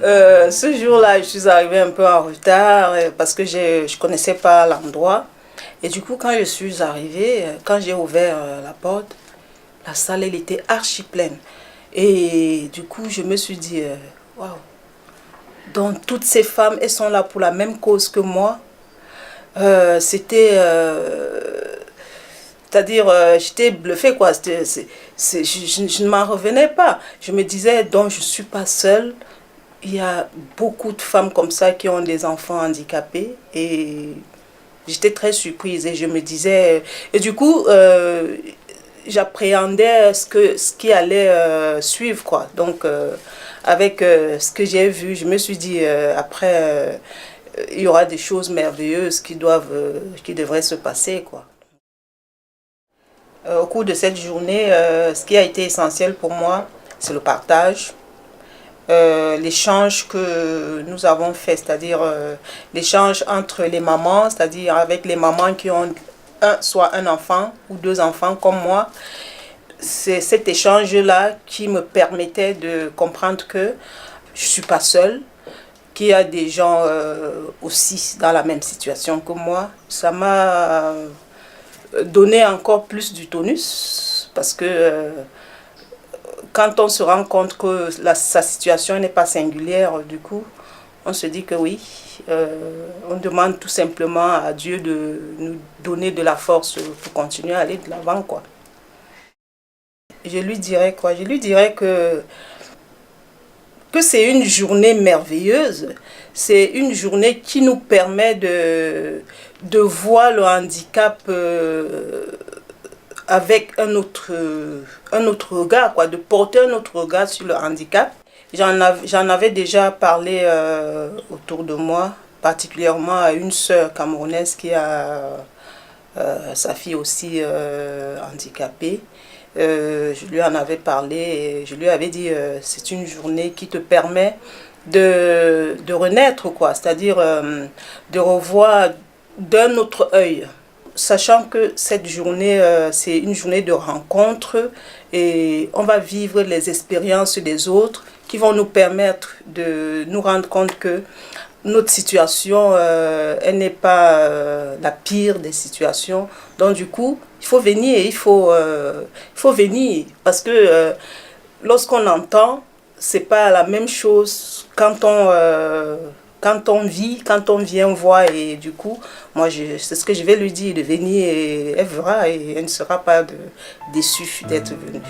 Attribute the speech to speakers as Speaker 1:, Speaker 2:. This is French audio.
Speaker 1: Ce jour-là, je suis arrivée un peu en retard parce que je ne connaissais pas l'endroit. Et du coup, quand je suis arrivée, quand j'ai ouvert la porte, la salle, elle était archi pleine. Et du coup, je me suis dit, waouh, donc toutes ces femmes, elles sont là pour la même cause que moi. C'était... c'est-à-dire, j'étais bluffée, quoi. Je ne m'en revenais pas. Je me disais, donc, je ne suis pas seule. Il y a beaucoup de femmes comme ça qui ont des enfants handicapés. Et j'étais très surprise. Et je me disais... Et du coup, j'appréhendais ce qui allait suivre, quoi. Donc, avec ce que j'ai vu, je me suis dit, après, il y aura des choses merveilleuses qui devraient se passer, quoi. Au cours de cette journée, ce qui a été essentiel pour moi, c'est le partage, l'échange que nous avons fait, c'est-à-dire l'échange entre les mamans, c'est-à-dire avec les mamans qui ont soit un enfant ou deux enfants comme moi. C'est cet échange-là qui me permettait de comprendre que je ne suis pas seule, qu'il y a des gens aussi dans la même situation que moi. Ça m'a donner encore plus du tonus parce que quand on se rend compte que sa situation n'est pas singulière, du coup, on se dit que oui, on demande tout simplement à Dieu de nous donner de la force pour continuer à aller de l'avant, quoi. Je lui dirais quoi? Je lui dirais que c'est une journée merveilleuse, c'est une journée qui nous permet de voir le handicap avec un autre regard, quoi, de porter un autre regard sur le handicap. J'en avais déjà parlé autour de moi, particulièrement à une sœur camerounaise qui a sa fille aussi handicapée. Je lui en avais parlé et je lui avais dit c'est une journée qui te permet de renaître, quoi, c'est-à-dire de revoir d'un autre œil, sachant que cette journée c'est une journée de rencontre et on va vivre les expériences des autres qui vont nous permettre de nous rendre compte que notre situation, elle n'est pas la pire des situations. Donc du coup, il faut venir, il faut venir. Parce que lorsqu'on entend, c'est pas la même chose quand on vit, quand on vient voir. Et du coup, moi, c'est ce que je vais lui dire, de venir et elle verra et elle ne sera pas déçue d'être venue.